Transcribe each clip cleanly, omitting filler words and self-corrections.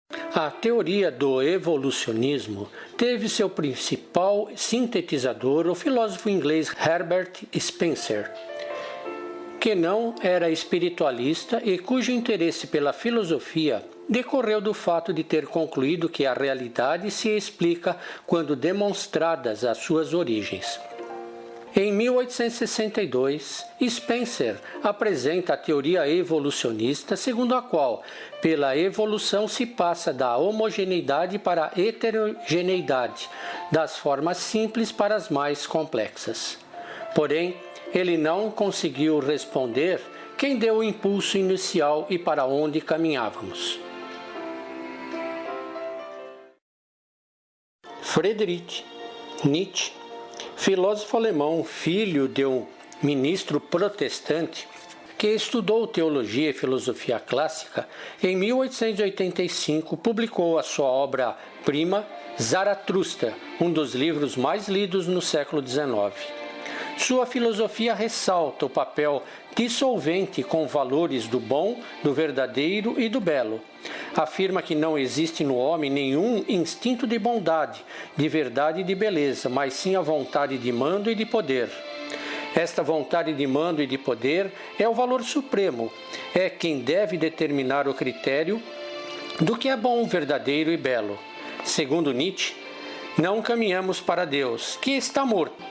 A teoria do evolucionismo teve seu principal sintetizador o filósofo inglês Herbert Spencer, que não era espiritualista e cujo interesse pela filosofia decorreu do fato de ter concluído que a realidade se explica quando demonstradas as suas origens. Em 1862, Spencer apresenta a teoria evolucionista, segundo a qual, pela evolução se passa da homogeneidade para a heterogeneidade, das formas simples para as mais complexas. Porém, ele não conseguiu responder quem deu o impulso inicial e para onde caminhávamos. Friedrich Nietzsche, filósofo alemão, filho de um ministro protestante, que estudou teologia e filosofia clássica, em 1885 publicou a sua obra-prima Zaratustra, um dos livros mais lidos no século XIX. Sua filosofia ressalta o papel dissolvente com valores do bom, do verdadeiro e do belo. Afirma que não existe no homem nenhum instinto de bondade, de verdade e de beleza, mas sim a vontade de mando e de poder. Esta vontade de mando e de poder é o valor supremo, é quem deve determinar o critério do que é bom, verdadeiro e belo. Segundo Nietzsche, não caminhamos para Deus, que está morto,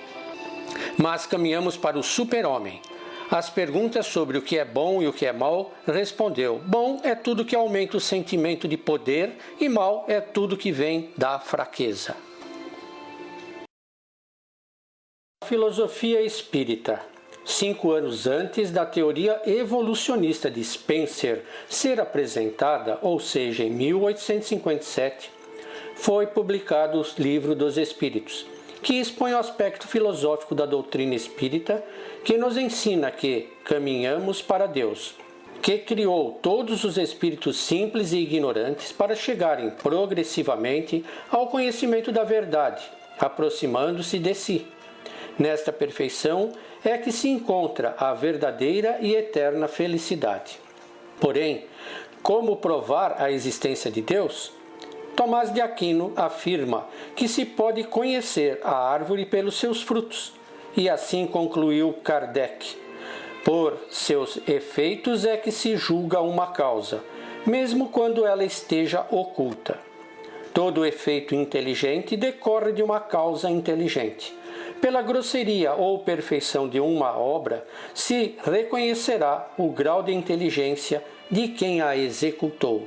mas caminhamos para o super-homem. As perguntas sobre o que é bom e o que é mal, respondeu: bom é tudo que aumenta o sentimento de poder e mal é tudo que vem da fraqueza. Filosofia espírita. 5 anos antes da teoria evolucionista de Spencer ser apresentada, ou seja, em 1857, foi publicado o Livro dos Espíritos, que expõe o aspecto filosófico da doutrina espírita, que nos ensina que caminhamos para Deus, que criou todos os espíritos simples e ignorantes para chegarem progressivamente ao conhecimento da verdade, aproximando-se de si. Nesta perfeição é que se encontra a verdadeira e eterna felicidade. Porém, como provar a existência de Deus? Tomás de Aquino afirma que se pode conhecer a árvore pelos seus frutos, e assim concluiu Kardec: por seus efeitos é que se julga uma causa, mesmo quando ela esteja oculta. Todo efeito inteligente decorre de uma causa inteligente. Pela grosseria ou perfeição de uma obra, se reconhecerá o grau de inteligência de quem a executou.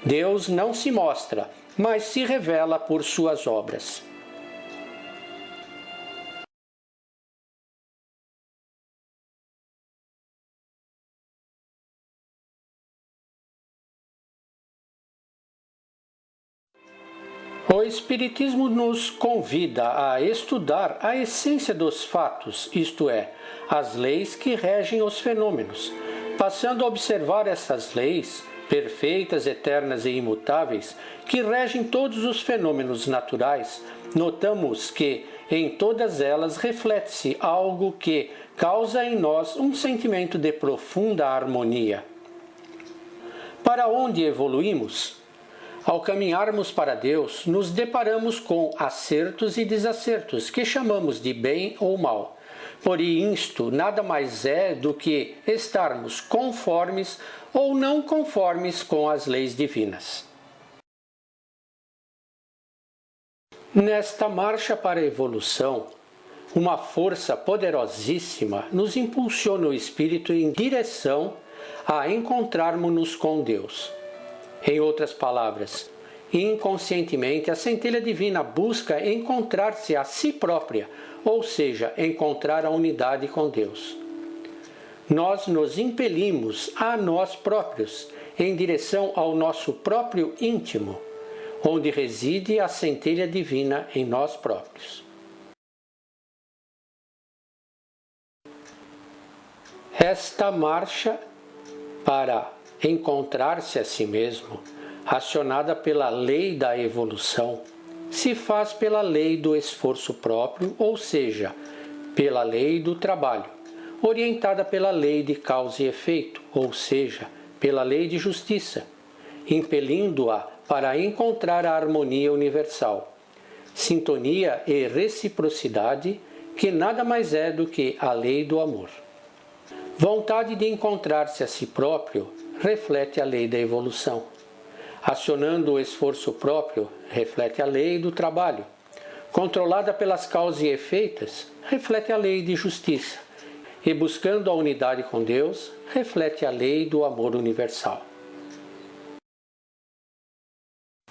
Deus não se mostra, mas se revela por suas obras. O Espiritismo nos convida a estudar a essência dos fatos, isto é, as leis que regem os fenômenos. Passando a observar essas leis, perfeitas, eternas e imutáveis, que regem todos os fenômenos naturais, notamos que em todas elas reflete-se algo que causa em nós um sentimento de profunda harmonia. Para onde evoluímos? Ao caminharmos para Deus, nos deparamos com acertos e desacertos, que chamamos de bem ou mal. Por isto, nada mais é do que estarmos conformes ou não conformes com as leis divinas. Nesta marcha para a evolução, uma força poderosíssima nos impulsiona o espírito em direção a encontrarmos-nos com Deus. Em outras palavras, inconscientemente a centelha divina busca encontrar-se a si própria, ou seja, encontrar a unidade com Deus. Nós nos impelimos a nós próprios, em direção ao nosso próprio íntimo, onde reside a centelha divina em nós próprios. Esta marcha para encontrar-se a si mesmo, acionada pela lei da evolução, se faz pela lei do esforço próprio, ou seja, pela lei do trabalho, orientada pela lei de causa e efeito, ou seja, pela lei de justiça, impelindo-a para encontrar a harmonia universal, sintonia e reciprocidade, que nada mais é do que a lei do amor. Vontade de encontrar-se a si próprio reflete a lei da evolução. Acionando o esforço próprio, reflete a lei do trabalho. Controlada pelas causas e efeitos, reflete a lei de justiça. E buscando a unidade com Deus, reflete a lei do amor universal.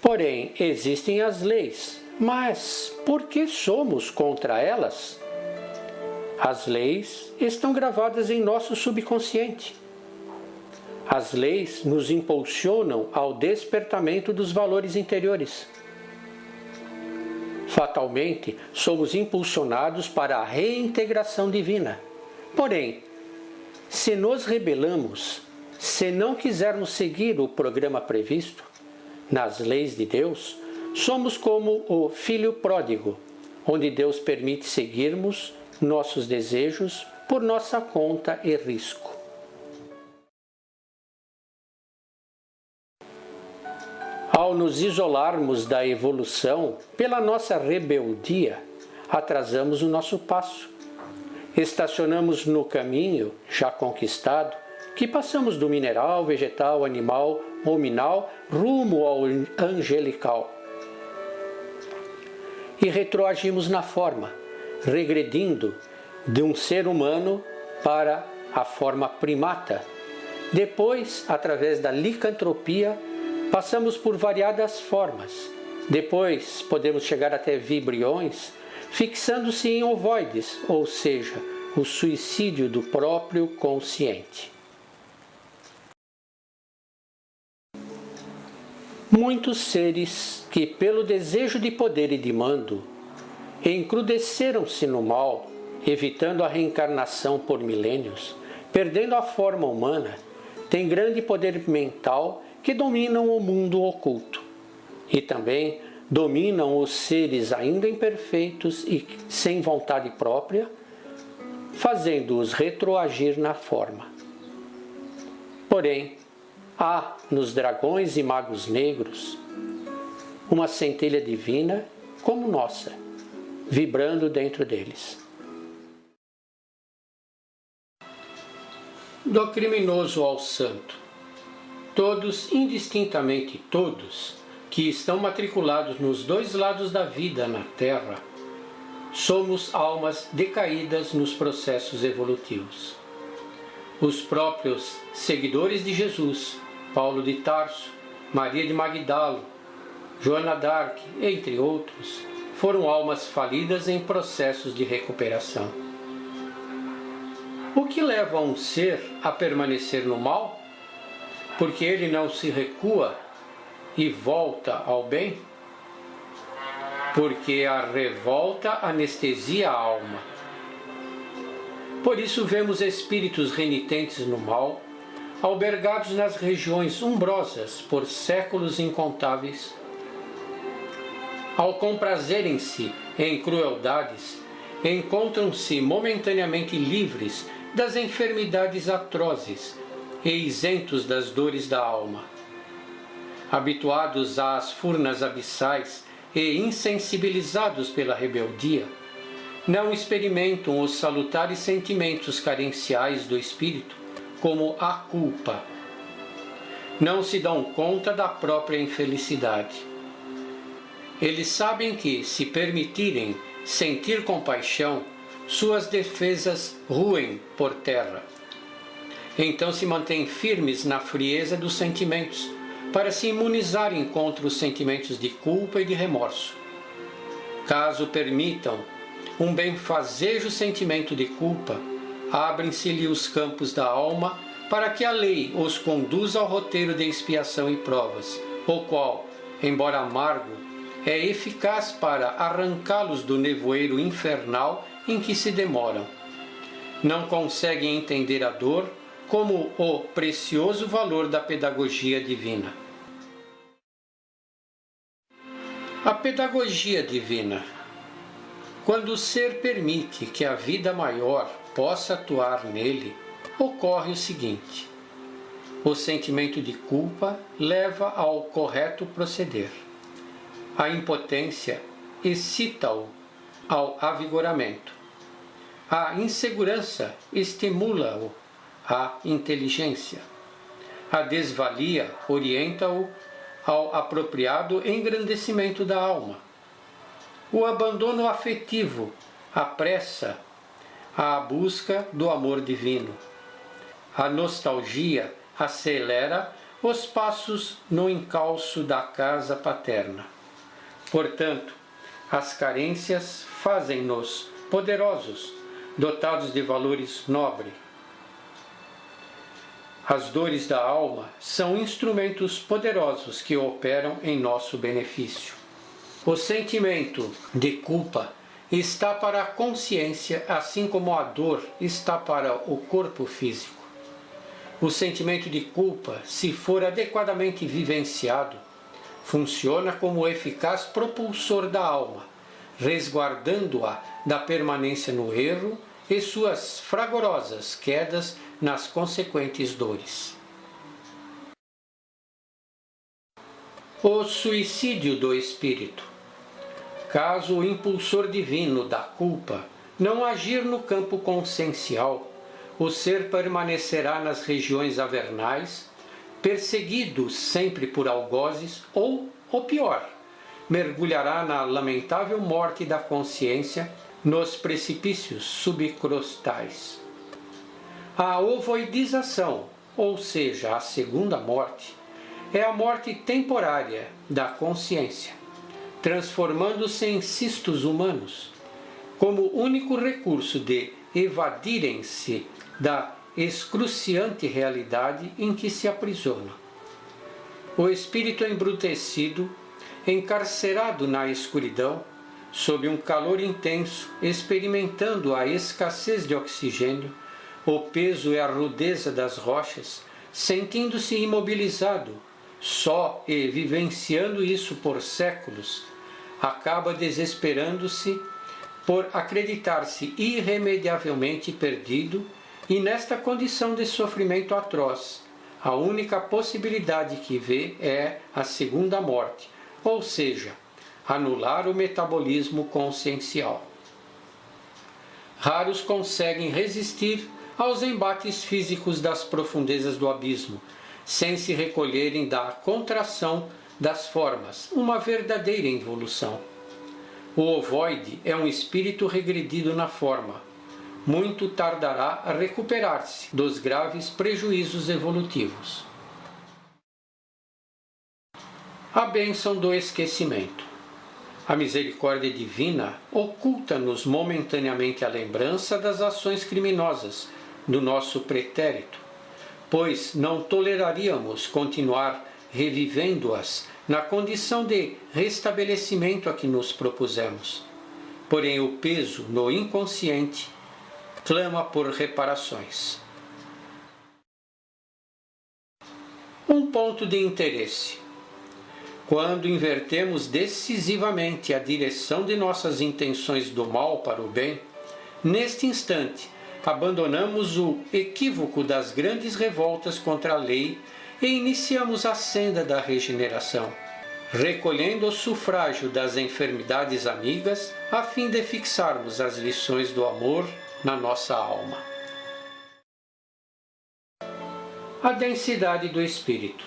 Porém, existem as leis, mas por que somos contra elas? As leis estão gravadas em nosso subconsciente. As leis nos impulsionam ao despertamento dos valores interiores. Fatalmente, somos impulsionados para a reintegração divina. Porém, se nos rebelamos, se não quisermos seguir o programa previsto nas leis de Deus, somos como o filho pródigo, onde Deus permite seguirmos nossos desejos por nossa conta e risco. Ao nos isolarmos da evolução pela nossa rebeldia, atrasamos o nosso passo. Estacionamos no caminho já conquistado, que passamos do mineral, vegetal, animal, nominal, rumo ao angelical. E retroagimos na forma, regredindo de um ser humano para a forma primata. Depois, através da licantropia, passamos por variadas formas. Depois, podemos chegar até vibriões, fixando-se em ovoides, ou seja, o suicídio do próprio consciente. Muitos seres que, pelo desejo de poder e de mando, encrudesceram-se no mal, evitando a reencarnação por milênios, perdendo a forma humana, têm grande poder mental que dominam o mundo oculto e também dominam os seres ainda imperfeitos e sem vontade própria, fazendo-os retroagir na forma. Porém, há nos dragões e magos negros uma centelha divina como nossa, vibrando dentro deles. Do criminoso ao santo, todos, indistintamente todos, que estão matriculados nos dois lados da vida na Terra, somos almas decaídas nos processos evolutivos. Os próprios seguidores de Jesus, Paulo de Tarso, Maria de Magdalo, Joana d'Arc, entre outros, foram almas falidas em processos de recuperação. O que leva um ser a permanecer no mal? Porque ele não se recua e volta ao bem? Porque a revolta anestesia a alma. Por isso vemos espíritos renitentes no mal, albergados nas regiões umbrosas por séculos incontáveis. Ao comprazerem-se em crueldades, encontram-se momentaneamente livres das enfermidades atrozes e isentos das dores da alma. Habituados às furnas abissais e insensibilizados pela rebeldia, não experimentam os salutares sentimentos carenciais do espírito, como a culpa. Não se dão conta da própria infelicidade. Eles sabem que, se permitirem sentir compaixão, suas defesas ruem por terra. Então se mantêm firmes na frieza dos sentimentos, para se imunizarem contra os sentimentos de culpa e de remorso. Caso permitam um benfazejo sentimento de culpa, abrem-se-lhe os campos da alma para que a lei os conduza ao roteiro de expiação e provas, o qual, embora amargo, é eficaz para arrancá-los do nevoeiro infernal em que se demoram. Não conseguem entender a dor como o precioso valor da pedagogia divina. A pedagogia divina. Quando o ser permite que a vida maior possa atuar nele, ocorre o seguinte: O sentimento de culpa leva ao correto proceder. A impotência excita-o ao avigoramento. A insegurança estimula-o à inteligência. A desvalia orienta-o ao apropriado engrandecimento da alma. O abandono afetivo apressa a busca do amor divino. A nostalgia acelera os passos no encalço da casa paterna. Portanto, as carências fazem-nos poderosos, dotados de valores nobres. As dores da alma são instrumentos poderosos que operam em nosso benefício. O sentimento de culpa está para a consciência, assim como a dor está para o corpo físico. O sentimento de culpa, se for adequadamente vivenciado, funciona como eficaz propulsor da alma, resguardando-a da permanência no erro e suas fragorosas quedas nas consequentes dores. O suicídio do espírito. Caso o impulsor divino da culpa não agir no campo consciencial, o ser permanecerá nas regiões avernais, perseguido sempre por algozes, ou, o pior, mergulhará na lamentável morte da consciência nos precipícios subcrostais. A ovoidização, ou seja, a segunda morte, é a morte temporária da consciência, transformando-se em cistos humanos, como único recurso de evadirem-se da excruciante realidade em que se aprisiona. O espírito embrutecido, encarcerado na escuridão, sob um calor intenso, experimentando a escassez de oxigênio, o peso e a rudeza das rochas, sentindo-se imobilizado, só e vivenciando isso por séculos, acaba desesperando-se por acreditar-se irremediavelmente perdido e nesta condição de sofrimento atroz, a única possibilidade que vê é a segunda morte, ou seja, anular o metabolismo consciencial. Raros conseguem resistir aos embates físicos das profundezas do abismo, sem se recolherem da contração das formas, uma verdadeira involução. O ovoide é um espírito regredido na forma. Muito tardará a recuperar-se dos graves prejuízos evolutivos. A bênção do esquecimento. A misericórdia divina oculta-nos momentaneamente a lembrança das ações criminosas do nosso pretérito, pois não toleraríamos continuar revivendo-as na condição de restabelecimento a que nos propusemos. Porém, o peso no inconsciente clama por reparações. Um ponto de interesse. Quando invertemos decisivamente a direção de nossas intenções do mal para o bem, neste instante abandonamos o equívoco das grandes revoltas contra a lei e iniciamos a senda da regeneração, recolhendo o sufrágio das enfermidades amigas a fim de fixarmos as lições do amor na nossa alma. A densidade do espírito.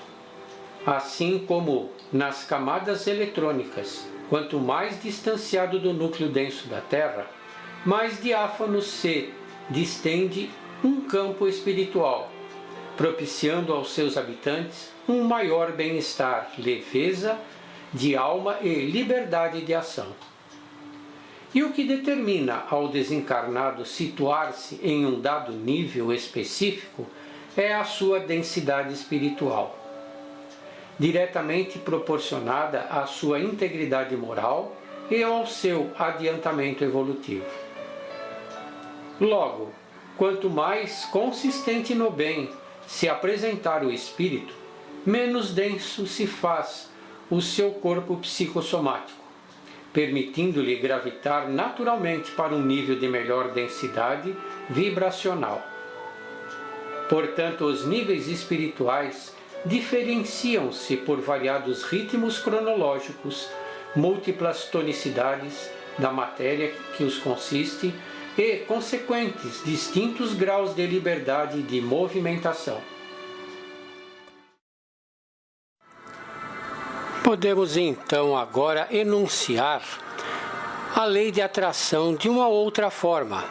Assim como nas camadas eletrônicas, quanto mais distanciado do núcleo denso da Terra, mais diáfano se distende um campo espiritual, propiciando aos seus habitantes um maior bem-estar, leveza de alma e liberdade de ação. E o que determina ao desencarnado situar-se em um dado nível específico é a sua densidade espiritual, diretamente proporcionada à sua integridade moral e ao seu adiantamento evolutivo. Logo, quanto mais consistente no bem se apresentar o espírito, menos denso se faz o seu corpo psicossomático, permitindo-lhe gravitar naturalmente para um nível de melhor densidade vibracional. Portanto, os níveis espirituais diferenciam-se por variados ritmos cronológicos, múltiplas tonicidades da matéria que os consiste e consequentes distintos graus de liberdade de movimentação. Podemos então agora enunciar a lei de atração de uma outra forma.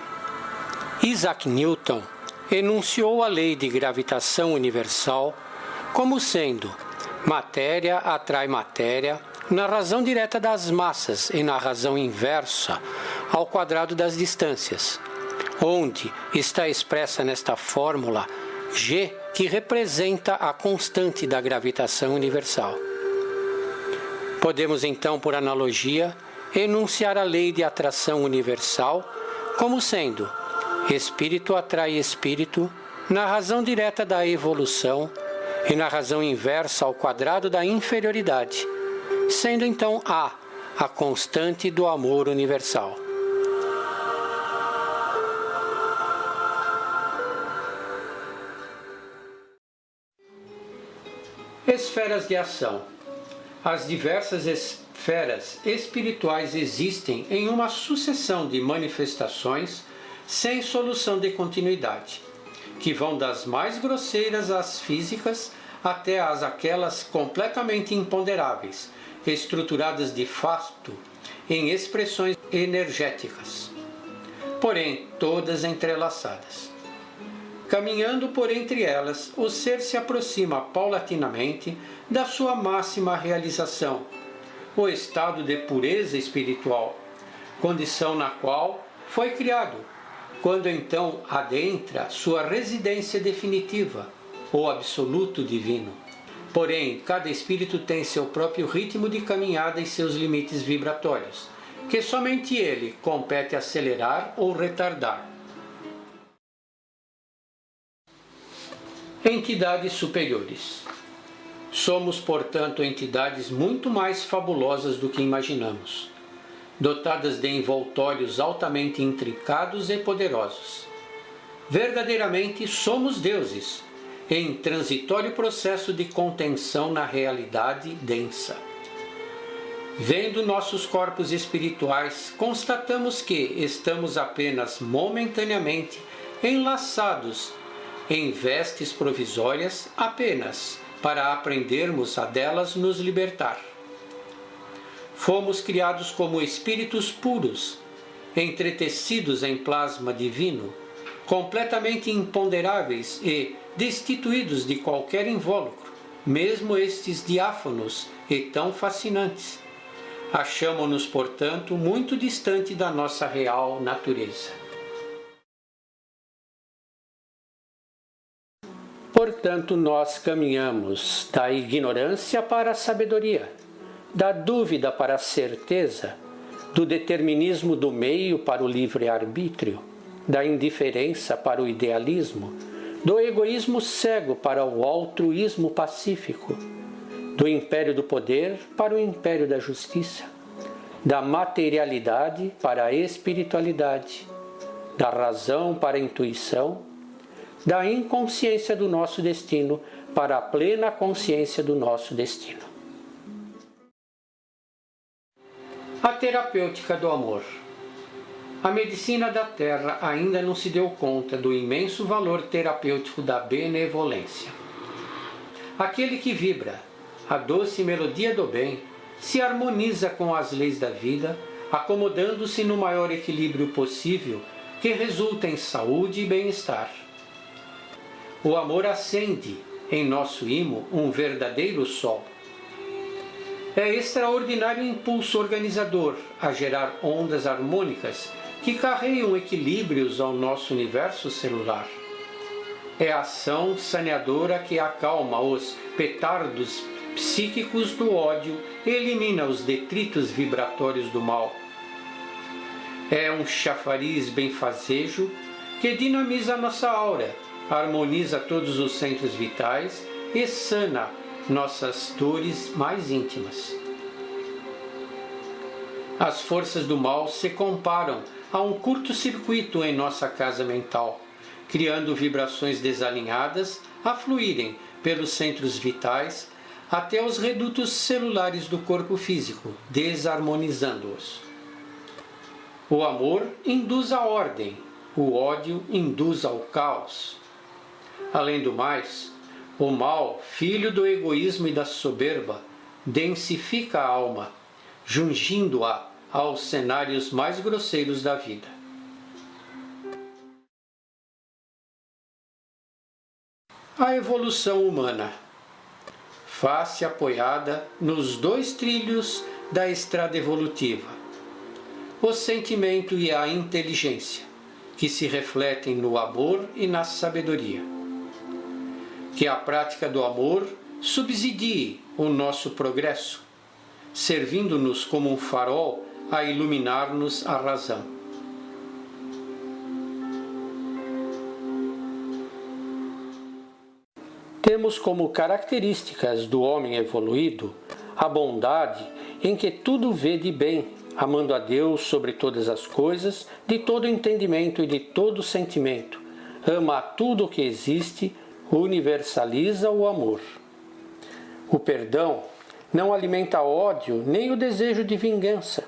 Isaac Newton enunciou a lei de gravitação universal como sendo matéria atrai matéria na razão direta das massas e na razão inversa ao quadrado das distâncias, onde está expressa nesta fórmula G, que representa a constante da gravitação universal. Podemos então, por analogia, enunciar a lei de atração universal como sendo espírito atrai espírito na razão direta da evolução e na razão inversa ao quadrado da inferioridade, sendo então a constante do amor universal. Esferas de ação. As diversas esferas espirituais existem em uma sucessão de manifestações sem solução de continuidade, que vão das mais grosseiras às físicas até aquelas completamente imponderáveis, estruturadas de fato em expressões energéticas, porém todas entrelaçadas. Caminhando por entre elas, o ser se aproxima paulatinamente da sua máxima realização, o estado de pureza espiritual, condição na qual foi criado, quando então adentra sua residência definitiva, o absoluto divino. Porém, cada espírito tem seu próprio ritmo de caminhada e seus limites vibratórios, que somente ele compete acelerar ou retardar. Entidades superiores. Somos, portanto, entidades muito mais fabulosas do que imaginamos, dotadas de envoltórios altamente intricados e poderosos. Verdadeiramente somos deuses, em transitório processo de contenção na realidade densa. Vendo nossos corpos espirituais, constatamos que estamos apenas momentaneamente enlaçados em vestes provisórias apenas para aprendermos a delas nos libertar. Fomos criados como espíritos puros, entretecidos em plasma divino, completamente imponderáveis e destituídos de qualquer invólucro, mesmo estes diáfanos e tão fascinantes. Achamo-nos, portanto, muito distante da nossa real natureza. Portanto, nós caminhamos da ignorância para a sabedoria, da dúvida para a certeza, do determinismo do meio para o livre-arbítrio, da indiferença para o idealismo, do egoísmo cego para o altruísmo pacífico, do império do poder para o império da justiça, da materialidade para a espiritualidade, da razão para a intuição, da inconsciência do nosso destino para a plena consciência do nosso destino. A terapêutica do amor. A medicina da Terra ainda não se deu conta do imenso valor terapêutico da benevolência. Aquele que vibra a doce melodia do bem se harmoniza com as leis da vida, acomodando-se no maior equilíbrio possível que resulta em saúde e bem-estar. O amor acende em nosso imo um verdadeiro sol. É extraordinário impulso organizador a gerar ondas harmônicas que carregam equilíbrios ao nosso universo celular. É a ação saneadora que acalma os petardos psíquicos do ódio e elimina os detritos vibratórios do mal. É um chafariz benfazejo que dinamiza nossa aura, harmoniza todos os centros vitais e sana nossas dores mais íntimas. As forças do mal se comparam a um curto-circuito em nossa casa mental, criando vibrações desalinhadas a fluírem pelos centros vitais até os redutos celulares do corpo físico, desarmonizando-os. O amor induz a ordem, o ódio induz ao caos. Além do mais, o mal, filho do egoísmo e da soberba, densifica a alma, jungindo-a aos cenários mais grosseiros da vida. A evolução humana. Face apoiada nos dois trilhos da estrada evolutiva, o sentimento e a inteligência, que se refletem no amor e na sabedoria. Que a prática do amor subsidie o nosso progresso, servindo-nos como um farol a iluminar-nos a razão. Temos como características do homem evoluído a bondade em que tudo vê de bem, amando a Deus sobre todas as coisas, de todo entendimento e de todo sentimento, ama a tudo o que existe, universaliza o amor. O perdão não alimenta ódio nem o desejo de vingança.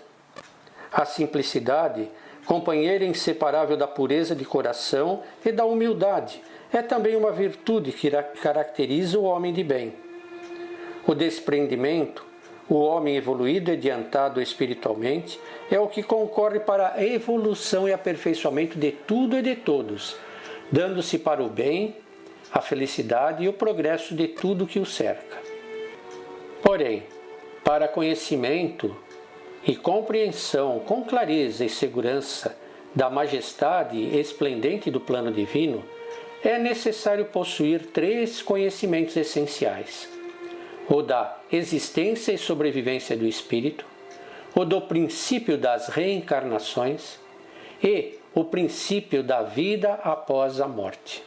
A simplicidade, companheira inseparável da pureza de coração e da humildade, é também uma virtude que caracteriza o homem de bem. O desprendimento, o homem evoluído e adiantado espiritualmente, é o que concorre para a evolução e aperfeiçoamento de tudo e de todos, dando-se para o bem, a felicidade e o progresso de tudo que o cerca. Porém, para conhecimento e compreensão com clareza e segurança da majestade esplendente do plano divino, é necessário possuir 3 conhecimentos essenciais: o da existência e sobrevivência do espírito, o do princípio das reencarnações e o princípio da vida após a morte.